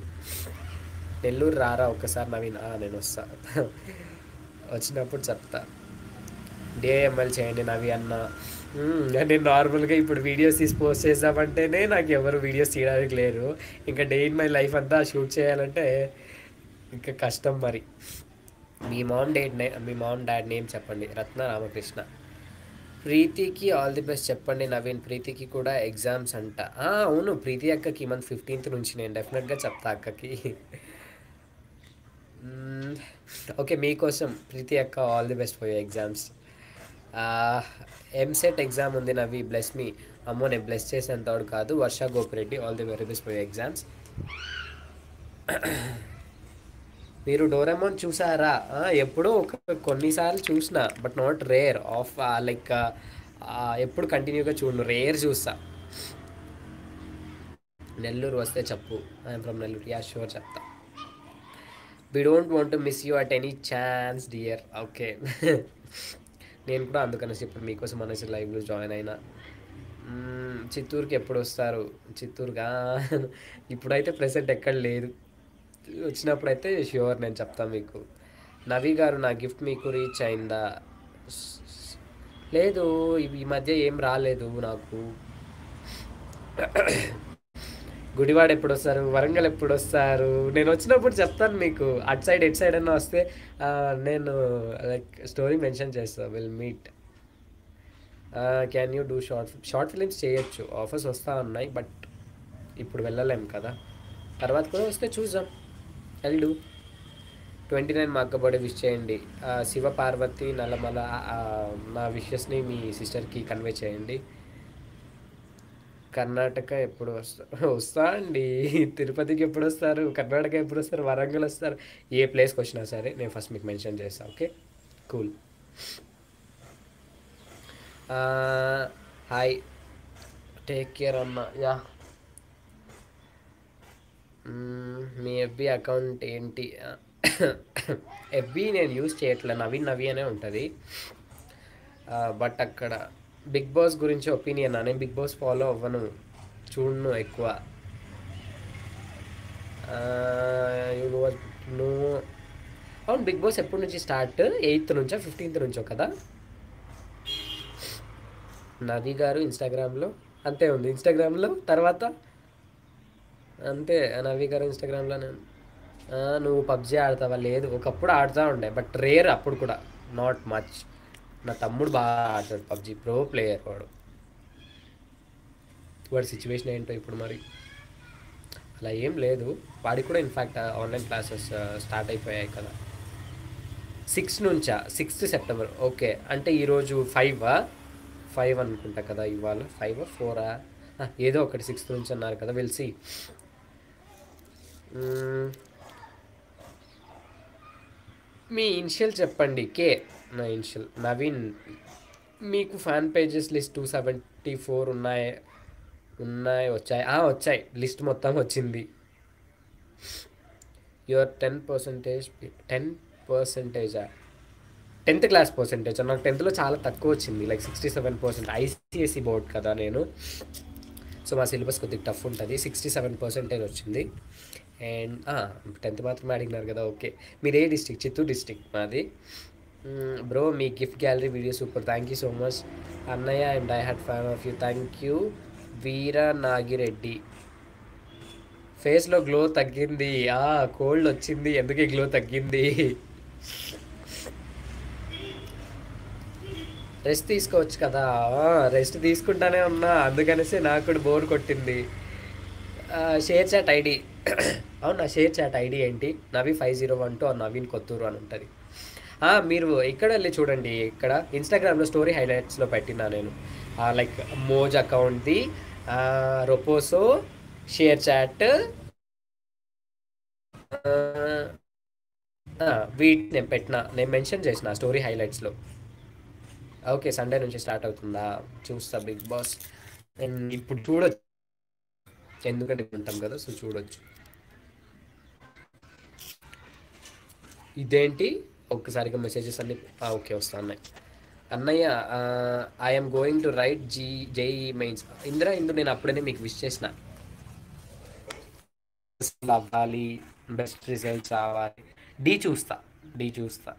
S1: నెల్లూరు రారా ఒక్కసారి నవీన్? నేను వస్తా. వచ్చినప్పుడు చెప్తా. డిఐఎంఎల్ చేయండి నవి అన్న. నేను నార్మల్గా ఇప్పుడు వీడియోస్ తీసి పోస్ట్ చేద్దామంటేనే నాకు ఎవరు వీడియోస్ తీయడానికి లేరు. ఇంకా డే ఇన్ మై లైఫ్ అంతా షూట్ చేయాలంటే ఇంకా కష్టం మరి. మీ మామ్ డాడ్ నేమ్ చెప్పండి. రత్న రామకృష్ణ. ప్రీతికి ఆల్ ది బెస్ట్ చెప్పండి నవీన్. ప్రీతికి కూడా ఎగ్జామ్స్ అంట. అవును, ప్రీతి అక్కకి ఈ మంత్ 15th నుంచి. నేను డెఫినెట్గా చెప్తా అక్కకి. ఓకే, మీకోసం ప్రీతి అక్క, all the best for your exams. EAMCET exam ఉంది నవి, బ్లెస్ మీ. అమ్మో, నేను బ్లెస్ చేసేంతవాడు కాదు. Varsha Gopireddy, all the very best for your exams. మీరు డోరేమోన్ చూసారా? ఎప్పుడో కొన్నిసార్లు చూసిన, but not rare of like ఎప్పుడు కంటిన్యూగా చూడను, రేర్ చూస్తా. నెల్లూరు వస్తే చెప్పు. I'm from Nellore. Yeah sure చెప్తా. We don't want to miss you at any chance dear. Okay. నేను కూడా అందుకనేసి ఇప్పుడు మీకోసం అనేసి లైవ్లో జాయిన్ అయినా. చిత్తూరుకి ఎప్పుడు వస్తారు? చిత్తూరుగా ఇప్పుడైతే ప్రెసెంట్ ఎక్కడ లేదు, వచ్చినప్పుడైతే ష్యూర్ నేను చెప్తాను మీకు. నవీ గారు, నా గిఫ్ట్ మీకు రీచ్ అయిందా? లేదు, ఈ మధ్య ఏం రాలేదు నాకు. గుడివాడ ఎప్పుడు వస్తారు? వరంగల్ ఎప్పుడు వస్తారు? నేను వచ్చినప్పుడు చెప్తాను మీకు. అటు సైడ్ ఎటు సైడ్ అన్నా వస్తే నేను లైక్ స్టోరీ మెన్షన్ చేస్తాను. Will meet. Can you do short films చేయొచ్చు, ఆఫర్స్ వస్తూ ఉన్నాయి, బట్ ఇప్పుడు వెళ్ళలేం కదా. తర్వాత కూడా వస్తే చూద్దాం. I'll do. 29 మా అక్క బర్త్డే విష్ చేయండి. శివ పార్వతి నల్లమల, నా విషెస్ని మీ సిస్టర్కి కన్వే చేయండి. కర్ణాటక ఎప్పుడు వస్తా అండి. తిరుపతికి ఎప్పుడు వస్తారు? కర్ణాటక ఎప్పుడు వస్తారు? వరంగల్ వస్తారు? ఏ ప్లేస్కి వచ్చినా సరే నేను ఫస్ట్ మీకు మెన్షన్ చేస్తాను. Okay, cool. Hi, take care అన్న. యా. మీ ఎఫ్బి అకౌంట్ ఏంటి? ఎఫ్బి నేను యూజ్ చేయట్లే, నవీ అనే ఉంటుంది. బట్ అక్కడ బిగ్ బాస్ గురించి ఒపీనియన్. నేను బిగ్ బాస్ ఫాలో అవ్వను, చూడను ఎక్కువ. నువ్వు అవును, బిగ్ బాస్ ఎప్పటి నుంచి స్టార్ట్? 8th నుంచో 15th నుంచో కదా? నవీ గారు ఇన్స్టాగ్రామ్లో అంతే ఉంది. ఇన్స్టాగ్రామ్లో తర్వాత అంతే. నవీ గారు ఇన్స్టాగ్రామ్లో నువ్వు పబ్జీ ఆడతావా? లేదు, ఒకప్పుడు ఆడుతూ ఉండే, బట్ రేర్ అప్పుడు కూడా, నాట్ మచ్. నా తమ్ముడు బాగా ఆడతాడు పబ్జీ, ప్రో ప్లేయర్ వాడు. వాడి సిచ్యువేషన్ ఏంటో ఇప్పుడు మరి. అలా ఏం లేదు, వాడికి కూడా ఇన్ఫ్యాక్ట్ ఆన్లైన్ క్లాసెస్ స్టార్ట్ అయిపోయాయి కదా. 6 నుంచా? 6th September. ఓకే, అంటే ఈరోజు 5 అనుకుంటా కదా. ఇవాళ 5 4 ఏదో ఒకటి. 6th నుంచి అన్నారు కదా, విల్ సీ. మీ ఇనిషియల్ చెప్పండి. కే నా ఇనిషియల్. నవీన్, మీకు ఫ్యాన్ పేజెస్ లిస్ట్ 274 వచ్చాయి. లిస్ట్ మొత్తం వచ్చింది. యువర్ 10%. 10th class percentage. నాకు 10thలో చాలా తక్కువ వచ్చింది, లైక్ 67%. ఐసిఎస్సి బోర్డ్ కదా నేను, సో మా సిలబస్ కొద్దిగా టఫ్ ఉంటుంది. 67% వచ్చింది. అండ్ 10th మాత్రమే అడిగినారు కదా. ఓకే, మీరు ఏ డిస్ట్రిక్ట్? చిత్తూరు డిస్ట్రిక్ట్ మాది. బ్రో, మీ gift gallery video super, thank you so much అన్నయ్య. And I had fan of you, thank you. Veera Nagireddy, ఫేస్లో గ్లో తగ్గింది. కోల్డ్ వచ్చింది, ఎందుకే గ్లో తగ్గింది? రెస్ట్ తీసుకోవచ్చు కదా. రెస్ట్ తీసుకుంటానే ఉన్నా, అందుకనేసి నాకు కూడా బోర్ కొట్టింది. Share chat ID. అవునా, షేర్ చాట్ ఐడి ఏంటి? నవీ 5012 నవీన్ కొత్తూరు అని ఉంటుంది. మీరు ఇక్కడ వెళ్ళి చూడండి. ఇక్కడ ఇన్స్టాగ్రామ్లో స్టోరీ హైలైట్స్లో పెట్టినా నేను, లైక్ మోజ్ అకౌంట్ది, రొపోసో, షేర్ చాట్, వీటి నేను మెన్షన్ చేసిన స్టోరీ హైలైట్స్లో. ఓకే, సండే నుంచి స్టార్ట్ అవుతుందా? చూస్తా బిగ్ బాస్. నేను ఇప్పుడు చూడొచ్చు, ఎందుకంటే ఉంటాం కదా, సో చూడొచ్చు. ఇదేంటి ఒక్కసారిగా మెసేజెస్ అన్నీ ఓకే వస్తున్నాయి. అన్నయ్య, I'm going to write JEE Mains. Indu నేను అప్పుడనే మీకు విష్ చేసిన, అవ్వాలి, బెస్ట్ రిజల్ట్స్ రావాలి. డి చూస్తా, డి చూస్తా.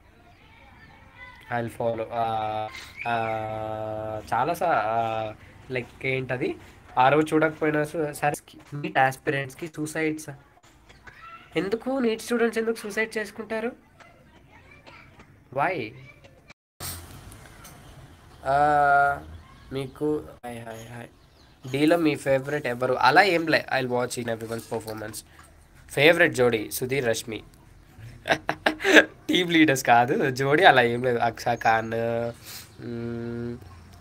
S1: I will follow. చాలా లైక్ ఏంటది, ఆ రోజు చూడకపోయినా సరే నీట్ ఆస్పిరెంట్స్కి సూసైడ్స్ ఎందుకు? నీట్ స్టూడెంట్స్ ఎందుకు సూసైడ్ చేసుకుంటారు? వై? మీకు హాయ్ హాయ్ హాయ్. డీలో మీ ఫేవరెట్ ఎవరు? అలా ఏం లే, I watch in everyone's performance. Favourite జోడీ సుధీర్ రష్మి. టీమ్ లీడర్స్ కాదు, జోడీ అలా ఏం లేదు. అక్షా ఖాన్,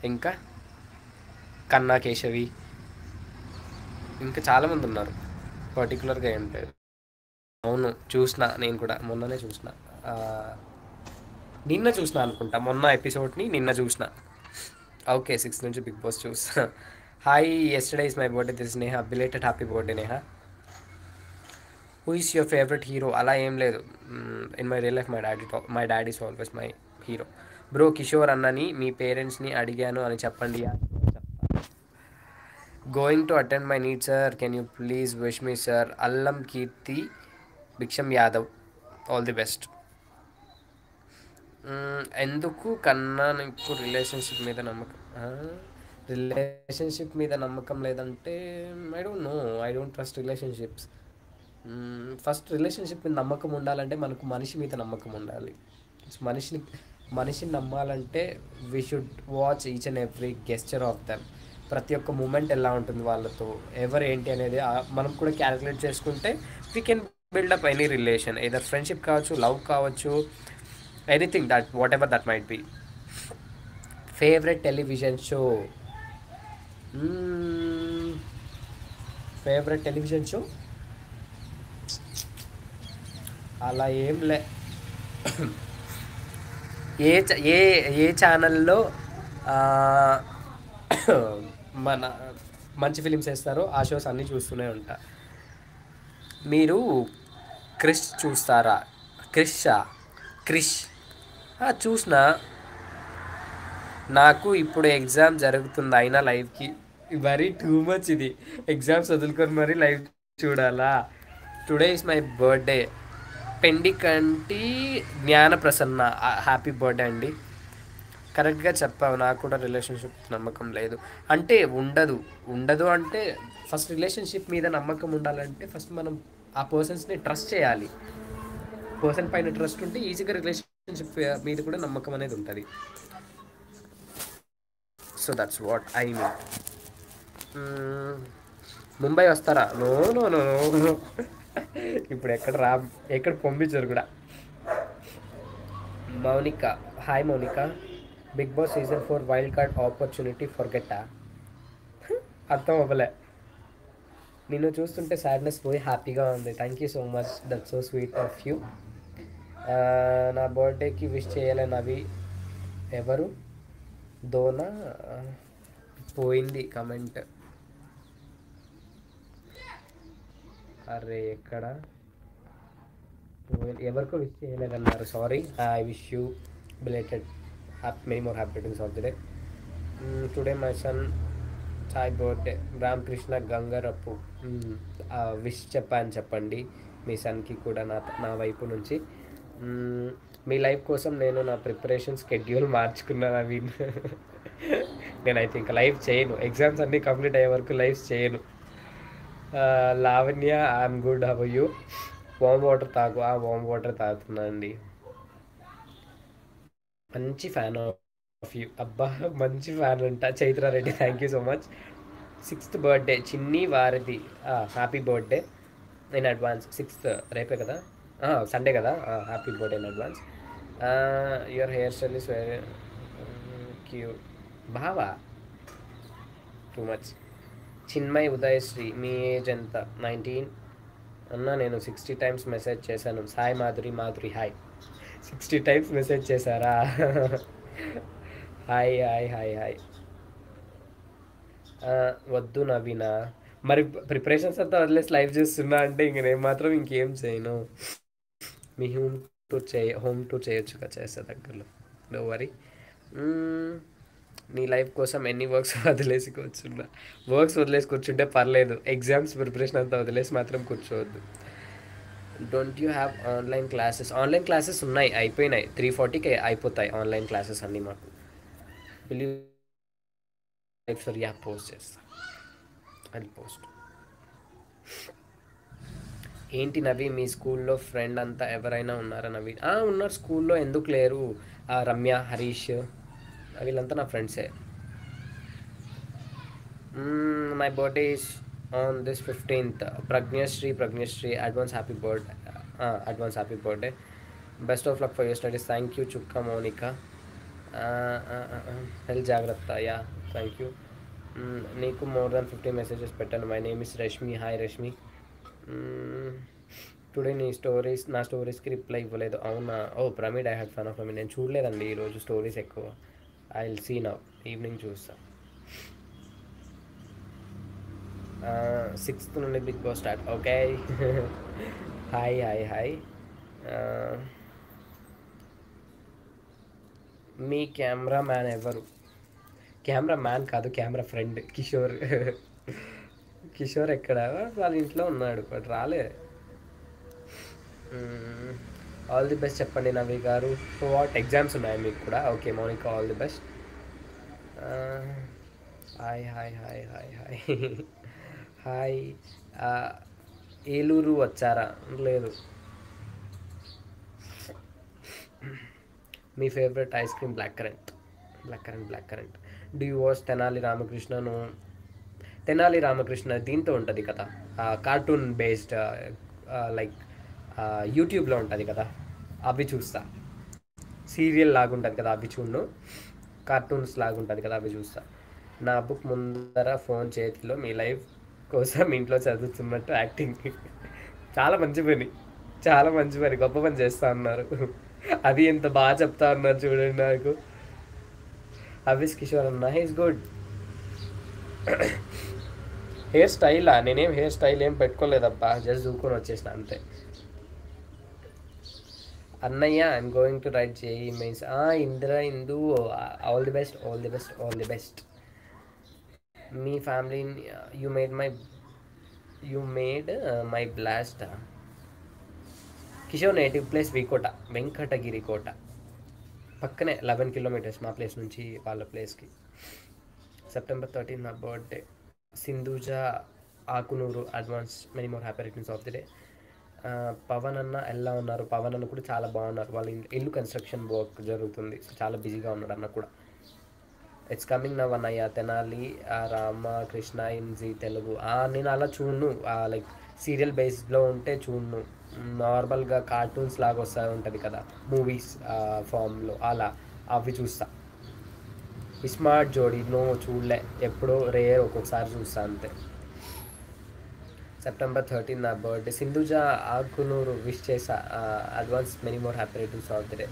S1: ఇంకా కన్నా కేశవి, ఇంకా చాలామంది ఉన్నారు, పర్టికులర్గా ఏం లేదు. అవును చూసిన, నేను కూడా మొన్ననే చూసిన. నిన్న చూసిన అనుకుంటా, మొన్న ఎపిసోడ్ని నిన్న చూసిన. ఓకే 6 నుంచి బిగ్ బాస్ చూసా. Hi, yesterday is my birthday, this Neha, belated happy birthday Neha. Who is your favourite hero? అలా ఏం లేదు. In my real life my daddy is always my hero. Bro Kishore అన్నని మీ పేరెంట్స్ని అడిగాను అని చెప్పండి. Going to attend my need sir, can you please wish me sir. అల్లం కీర్తి భిక్షం యాదవ్, ఆల్ ది బెస్ట్. ఎందుకు కన్నా నీకు రిలేషన్షిప్ మీద నమ్మకం? రిలేషన్షిప్ మీద నమ్మకం లేదంటే I don't know, I don't trust relationships. First relationship మీద నమ్మకం ఉండాలంటే మనకు మనిషి మీద నమ్మకం ఉండాలి. మనిషిని నమ్మాలంటే we should watch each and every gesture of them. ప్రతి ఒక్క మూమెంట్ ఎలా ఉంటుంది వాళ్ళతో, ఎవరు ఏంటి అనేది మనం కూడా క్యాలిక్యులేట్ చేసుకుంటే we can buildup any relation. Either friendship కావచ్చు, లవ్ కావచ్చు, anything that what ever that might be. Favourite television show? Favourite television show అలా ఏం లే. ఏ ఏ ఏ ఛానల్లో మన మంచి ఫిలిమ్స్ వేస్తారో ఆ షోస్ అన్నీ చూస్తూనే ఉంటా. మీరు క్రిష్ చూస్తారా? క్రిష్ చూసిన. నాకు ఇప్పుడు ఎగ్జామ్ జరుగుతుంది అయినా లైవ్కి, మరీ టూ మచ్ ఇది. ఎగ్జామ్స్ వదులుకొని మరీ లైవ్ చూడాలా? Today is my birthday. Pendikanti Gnana Prasanna, happy birthday అండి. కరెక్ట్గా చెప్పావు, నాకు కూడా రిలేషన్షిప్ నమ్మకం లేదు. అంటే ఉండదు అంటే ఫస్ట్ రిలేషన్షిప్ మీద నమ్మకం ఉండాలంటే ఫస్ట్ మనం ఆ పర్సన్స్ని ట్రస్ట్ చేయాలి. పర్సన్ పైన ట్రస్ట్ ఉంటే ఈజీగా రిలేషన్షిప్ మీద కూడా నమ్మకం అనేది ఉంటుంది. So that's what I mean. Mumbai వస్తారా? నో నో నో నో, ఇప్పుడు ఎక్కడ పంపించారు కూడా. Mounika, hi Mounika. Bigg Boss season 4 wild card opportunity ఫర్గెట్టా? అర్థం అవ్వలే. నిన్ను చూస్తుంటే సాడ్నెస్ పోయి హ్యాపీగా ఉంది. Thank you so much, that's so sweet of you. నా బర్త్డేకి విష్ చేయలేనవి ఎవరు? దోనా పోయింది కమెంట్. అరే ఎక్కడ ఎవరికో విష్ చేయలేదన్నారు, sorry. I wish you belated many more happy returns of the day. Today my son Sai birthday. Ramakrishna Gangarappu, wish చెప్పాను చెప్పండి మీ సన్కి కూడా నా వైపు నుంచి. మీ లైఫ్ కోసం నేను నా ప్రిపరేషన్ స్కెడ్యూల్ మార్చుకున్నాను అవి. నేనైతే ఇంకా లైవ్ చేయను, ఎగ్జామ్స్ అన్నీ కంప్లీట్ అయ్యే వరకు లైవ్స్ చేయను. Lavanya, I'm good, how you. Warm water తాగు. వామ్ వాటర్ తాగుతున్నా అండి. మంచి ఫ్యాన్ ఆఫ్ యూ. అబ్బా మంచి ఫ్యాన్ అంట. Chaitra Reddy, thank you so much. 6th birthday Chinni వారిది, happy birthday in advance. 6th రేపే కదా, సండే కదా, happy birthday in advance. Your hair style is very cute. బావా టూ మచ్. చిన్మయ్ ఉదయశ్రీ, మీ ఏజ్ ఎంత? 19 అన్న. నేను 60 టైమ్స్ మెసేజ్ చేశాను. Sai Madhuri hi. 60 times message చేశారా? Hi hi hi hi. వద్దు నవీన, మరి ప్రిపరేషన్స్ అంతా వదిలేసి లైవ్ చేస్తున్నా అంటే ఇంక నేను మాత్రం ఇంకేం చేయను. మీ హోమ్ టూర్ చేయొచ్చుగా, చేస్తా దగ్గరలో, నో వరీ. మ్మ్. నీ లైఫ్ కోసం ఎన్ని వర్క్స్ వదిలేసి కూర్చున్నా. వర్క్స్ వదిలేసి కూర్చుంటే పర్లేదు, ఎగ్జామ్స్ ప్రిపరేషన్ అంతా వదిలేసి మాత్రం కూర్చోవద్దు. Don't you have online classes? Online classes ఉన్నాయి, అయిపోయినాయి. 3:40కి అయిపోతాయి ఆన్లైన్ క్లాసెస్ అన్నీ మాకు. Believe life sir, yeah post చేస్తా, అది పోస్ట్. ఏంటి నవీ, మీ స్కూల్లో ఫ్రెండ్ అంతా ఎవరైనా ఉన్నారా నవీ? ఉన్నారు స్కూల్లో, ఎందుకు లేరు? రమ్య, హరీష్, వీళ్ళంతా నా ఫ్రెండ్సే. My birthday is on this 15th. Pragnasri, advance happy birthday. Advance happy birthday. Best of luck for your studies. Thank you చుక్క మోనికా. హెల్త్ జాగ్రత్త, యా. Thank you. నీకు మోర్ దాన్ 50 మెసేజెస్ పెట్టాను. My name is Rashmi. Hi Rashmi. Today నా స్టోరీస్కి రిప్లై ఇవ్వలేదు, అవునా? Oh Pramid, I had fun of Pramid. నేను చూడలేదండి ఈరోజు స్టోరీస్ ఎక్కువ. I will see now, evening చూస్తా. 6th నుండి big Boss start, okay. Hi hi hi. మీ కెమెరా మ్యాన్ ఎవరు? కెమెరా మ్యాన్ కాదు, కెమెరా ఫ్రెండ్ కిషోర్. కిషోర్ ఎక్కడ? వాళ్ళ ఇంట్లో ఉన్నాడు, బట్ రాలే. ఆల్ ది బెస్ట్ చెప్పండి నవీ గారు. వాట్ ఎగ్జామ్స్ ఉన్నాయి మీకు కూడా? Okay Mounika, all the best. Hi hi hi hi hi. Hi. Eluru వచ్చారా? లేదు. మీ favourite ice cream? Black currant. Do you watch Tenali రామకృష్ణను? తెనాలి రామకృష్ణ దీంతో ఉంటుంది కదా, కార్టూన్ బేస్డ్, లైక్ యూట్యూబ్లో ఉంటుంది కదా, అవి చూస్తా. సీరియల్ లాగుంటుంది కదా అవి చూడను, కార్టూన్స్ లాగుంటుంది కదా అవి చూస్తా. నా బుక్ ముందర ఫోన్ చేతిలో మీ లైఫ్ కోసం ఇంట్లో చదువుతున్నట్టు యాక్టింగ్. చాలా మంచి పని, చాలా మంచి పని, గొప్ప పని చేస్తా ఉన్నారు. అది ఎంత బాగా చెప్తా ఉన్నారు చూడండి నాకు. అవిస్ కిషోర్ అన్న హీస్ గుడ్. హెయిర్ స్టైలా? నేనేం హెయిర్ స్టైల్ ఏం పెట్టుకోలేదబ్బా, జస్ట్ దూకొని వచ్చేసిన అంతే. అన్నయ్య, I'm going to write JEE Mains. Indu, all the best, all the best, all the best. మీ family, you made my you made my blast. Kishore native place V Kota, Venkatagiri Kota పక్కనే, 11 కిలోమీటర్స్ మా ప్లేస్ నుంచి వాళ్ళ ప్లేస్కి. September 13th నా బర్త్డే. Sindhuja Akunuru, advance many more happy returns of the day. Pavan అన్న ఎలా ఉన్నారు? పవన్ అన్న కూడా చాలా బాగున్నారు, వాళ్ళ ఇల్లు కన్స్ట్రక్షన్ వర్క్ జరుగుతుంది, చాలా బిజీగా ఉన్నాడు అన్న కూడా. ఇట్స్ కమింగ్ నవ్ అన్నయ్య, తెనాలి రామకృష్ణ ఇన్ జీ తెలుగు. నేను అలా చూడను, లైక్ సీరియల్ బేస్డ్లో ఉంటే చూడను. నార్మల్గా కార్టూన్స్ లాగా వస్తూ ఉంటుంది కదా మూవీస్ ఫామ్లో, అలా అవి చూస్తా. స్మార్ట్ జోడీ నో, చూడలే, ఎప్పుడో రేర్, ఒక్కొక్కసారి చూస్తా అంతే. September 13th నా బర్త్డే. సింధుజ ఆకునూరు విష్ చేసా, advance many more happy returns of the day.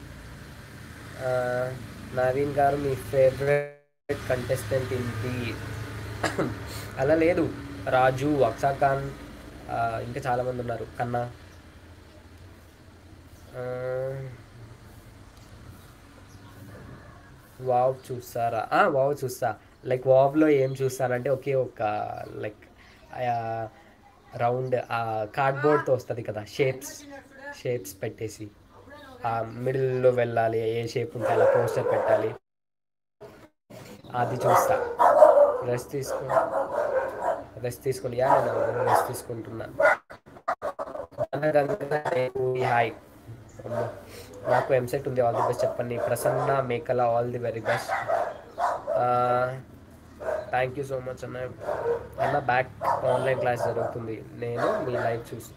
S1: Naveen గారు, మీ ఫేవరెట్ కంటెస్టెంట్ ఏంటి? అలా లేదు, రాజు, అక్షా ఖాన్, ఇంకా చాలామంది ఉన్నారు, కన్నా. వావ్ చూస్తారా? వావ్ చూస్తా. లైక్ వావ్లో ఏం చూస్తానంటే ఒకే ఒక, లైక్ రౌండ్ కార్డ్బోర్డ్తో వస్తుంది కదా, షేప్స్ పెట్టేసి మిడిల్లో వెళ్ళాలి, ఏ షేప్ ఉంటే అలా పోస్టర్ పెట్టాలి, అది చూస్తా. రెస్ట్ తీసుకుని నేను రెస్ట్ తీసుకుంటున్నాను. హాయ్. నాకు ఎంసెట్ ఉంది, ఆల్ ది బెస్ట్ చెప్పండి. ప్రసన్న మేకల, all the very best. Thank you so much అన్న. బ్యాక్ ఆన్లైన్ క్లాస్ జరుగుతుంది, నేను మీ లైవ్ చూసి.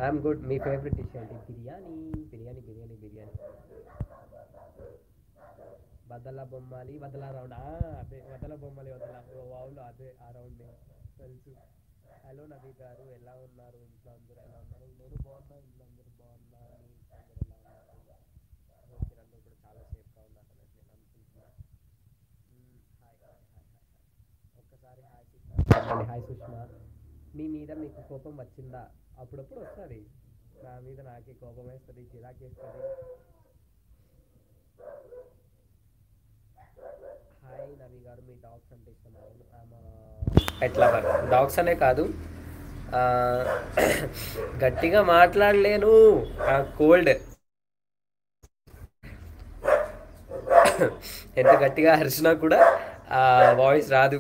S1: I'm good. Me favourite dish ఏంటి? బిర్యానీ. వదల బొమ్మాలి, వదల రౌండ్, అదే వదల బొమ్మాలి, వదల వావులో, అదే ఆ రౌండ్ తెలుసు. హలో నవీ గారు, ఎలా ఉన్నారు? ఇంట్లో అందరూ ఎలా ఉన్నారు? నేను బాగున్నా, ఇంట్లో అందరూ బాగున్నా. మీ ఇంట్లో అందరూ ఎలా ఉన్నారు? మీరందరూ కూడా చాలా సేఫ్గా ఉన్నారని నేను అనుకుంటున్నాను. ఒక్కసారి హాయ్ సుష్మా. హాయ్ సుష్మా. మీ మీద మీకు కోపం వచ్చిందా? అప్పుడప్పుడు వస్తుంది, నా మీద నాకే కోపం వేస్తుంది, చిరాకేస్తుంది. హాయ్ నవి గారు, మీ డాగ్స్ అంటే ఇష్టం? పెట్ లవర్. డాగ్స్ అనే కాదు, ఆ, గట్టిగా మాట్లాడలేను, కోల్డ్. ఎంత గట్టిగా అరిచినా కూడా వాయిస్ రాదు.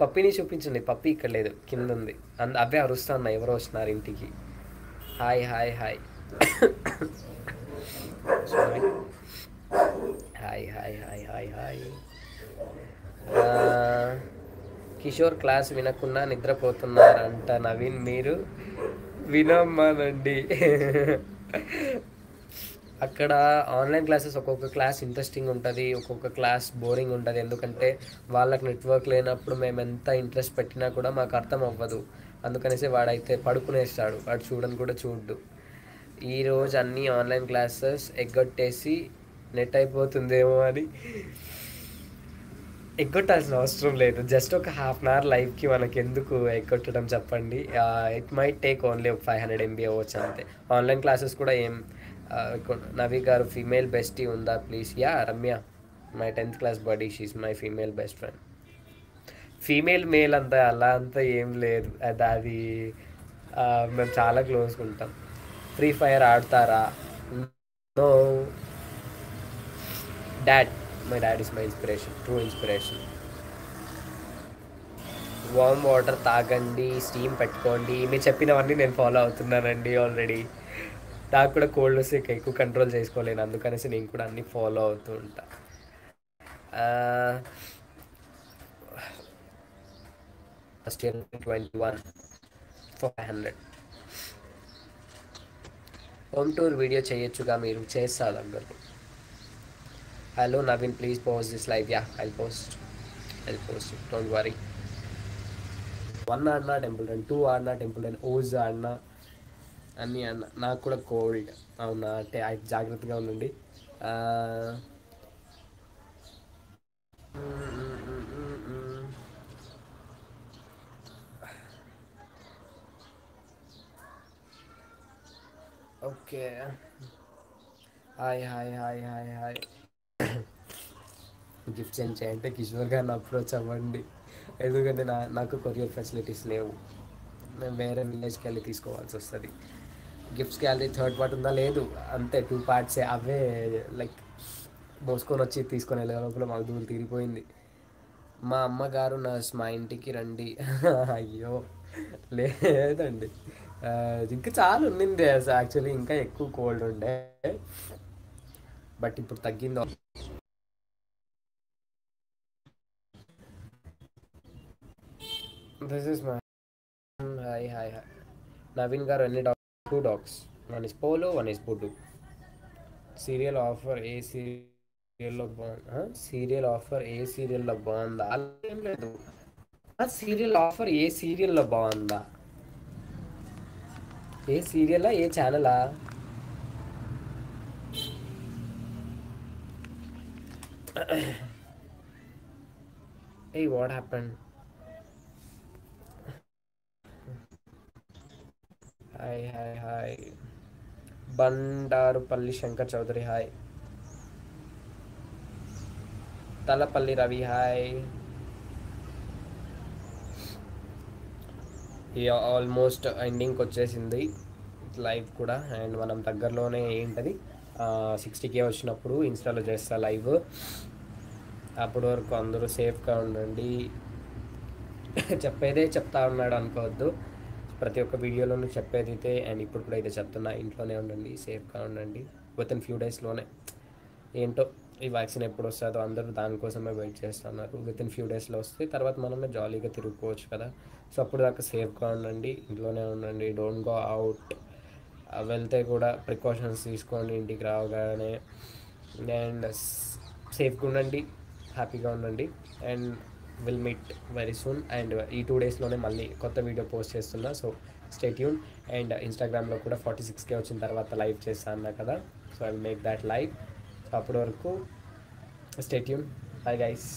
S1: పప్పిని చూపించండి. పప్పి ఇక్కడ లేదు, కింద ఉంది. అవే అరుస్తా ఉన్నాయి, ఎవరో వస్తున్నారు ఇంటికి. Hi hi hi. Sorry. Hi hi hi hi hi. Kishore class వినకుండా నిద్రపోతున్నారంట నవీన్, మీరు వినమ్మానండి. అక్కడ ఆన్లైన్ క్లాసెస్ ఒక్కొక్క క్లాస్ ఇంట్రెస్టింగ్ ఉంటుంది, ఒక్కొక్క క్లాస్ బోరింగ్ ఉంటుంది. ఎందుకంటే వాళ్ళకి నెట్వర్క్ లేనప్పుడు మేము ఎంత ఇంట్రెస్ట్ పెట్టినా కూడా మాకు అర్థం అవ్వదు. అందుకనేసి వాడైతే పడుకునేస్తాడు, వాడు చూడని కూడా చూడ్డు. ఈరోజు అన్నీ ఆన్లైన్ క్లాసెస్ ఎగ్గొట్టేసి నెట్ అయిపోతుందేమో అని. ఎగ్గొట్టాల్సిన అవసరం లేదు, జస్ట్ ఒక హాఫ్ అన్ అవర్ లైవ్కి మనకి ఎందుకు ఎగ్గొట్టడం చెప్పండి. ఇట్ మైట్ టేక్ ఓన్లీ ఒక 500 MB అవ్వచ్చు అంతే. ఆన్లైన్ క్లాసెస్ కూడా ఏం. నవీ గారు, ఫీమేల్ బెస్టీ ఉందా please? Yeah, Ramya, my 10th class buddy, she's my female best friend. Female male అంతా అలా అంతా ఏం లేదు, అది మేము చాలా క్లోజ్గా ఉంటాం. ఫ్రీ ఫైర్ ఆడతారా? No. Dad, my dad is my inspiration, true inspiration. Warm water తాగండి, స్టీమ్ పెట్టుకోండి. మీరు చెప్పినవన్నీ నేను ఫాలో అవుతున్నానండి ఆల్రెడీ. నాకు కూడా కోల్డ్ వస్తే ఎక్కువ కంట్రోల్ చేసుకోలేను, అందుకనేసి నేను కూడా అన్నీ ఫాలో అవుతూ ఉంటా. First year 21 for 500. Home tour video చేయొచ్చుగా మీరు? చేస్తా దగ్గరలో. Hello Naveen, please post this live. Yeah, I post don't worry. 1 ఆడినా టెంపుల్ రన్, 2 ఆడినా టెంపుల్ రన్, ఓజ్ ఆడినా అన్నీ అన్న. నాకు కూడా కోల్డ్. అవునా అంటే జాగ్రత్తగా ఉండండి. Okay. Hi hi hi hi hi. Gifts ఏం చేయంటే కిషోర్ గారిని అప్రోచ్ అవ్వండి, ఎందుకంటే నాకు కొరియర్ ఫెసిలిటీస్ లేవు. మేము వేరే విలేజ్కి వెళ్ళి తీసుకోవాల్సి వస్తుంది. గిఫ్ట్స్ గ్యాలరీ థర్డ్ పార్ట్ ఉందా? లేదు, అంతే 2 పార్ట్సే. అవే లైక్ మోసుకొని వచ్చి తీసుకొని వెళ్ళే లోపల మాకు దూరం తీరిపోయింది. మా అమ్మగారు నర్స్, మా ఇంటికి రండి. అయ్యో లేదండి, ఇంకా చాలా ఉండింది యాక్చువల్లీ, ఇంకా ఎక్కువ కోల్డ్ ఉండే, బట్ ఇప్పుడు తగ్గిందో. This is my. Hi hi hi. Naveen గారు, ఎన్ని dogs? 2 dogs, 1 is Polo, 1 is Buddu. Serial offer ఏ సీరియల్లో బాగుంది? సీరియల్ ఆఫర్ ఏ సీరియల్లో బాగుందా? అలా ఏం లేదు. సీరియల్ ఆఫర్ ఏ సీరియల్లో బాగుందా? ఏ సీరియలా, ఏ ఛానలా? ఏ what happened? Hi hi hi. Bandarupalli Shankar Chowdary hi. Talapalli Ravi hi. Almost ఎండింగ్కి వచ్చేసింది లైవ్ కూడా, అండ్ మనం దగ్గరలోనే ఏంటది 60K వచ్చినప్పుడు ఇన్స్టాలో చేస్తా లైవ్. అప్పటి వరకు అందరూ సేఫ్గా ఉండండి. చెప్పేదే చెప్తా ఉన్నాడు అనుకోవద్దు, ప్రతి ఒక్క వీడియోలోనూ చెప్పేది అయితే, అండ్ ఇప్పుడు కూడా అయితే చెప్తున్నా, ఇంట్లోనే ఉండండి, సేఫ్గా ఉండండి. విత్ ఇన్ ఫ్యూ డేస్లోనే, ఏంటో ఈ వ్యాక్సిన్ ఎప్పుడు వస్తుందో అందరూ దానికోసమే వెయిట్ చేస్తున్నారు. విత్ ఇన్ ఫ్యూ డేస్లో వస్తే తర్వాత మనమే జాలీగా తిరుగుకోవచ్చు కదా. సో అప్పుడు దాకా సేఫ్గా ఉండండి, ఇంట్లోనే ఉండండి, డోంట్ గో అవుట్. వెళ్తే కూడా ప్రికాషన్స్ తీసుకోండి ఇంటికి రావగానే, అండ్ సేఫ్గా ఉండండి, హ్యాపీగా ఉండండి, and will meet very soon. And ఈ 2 డేస్లోనే మళ్ళీ కొత్త వీడియో పోస్ట్ చేస్తున్నా, సో స్టే ట్యూన్. అండ్ ఇన్స్టాగ్రామ్లో కూడా 46K వచ్చిన తర్వాత లైవ్ చేస్తా అన్నా కదా, so I will make that live. So అప్పటి వరకు స్టే ట్యూన్. Bye guys.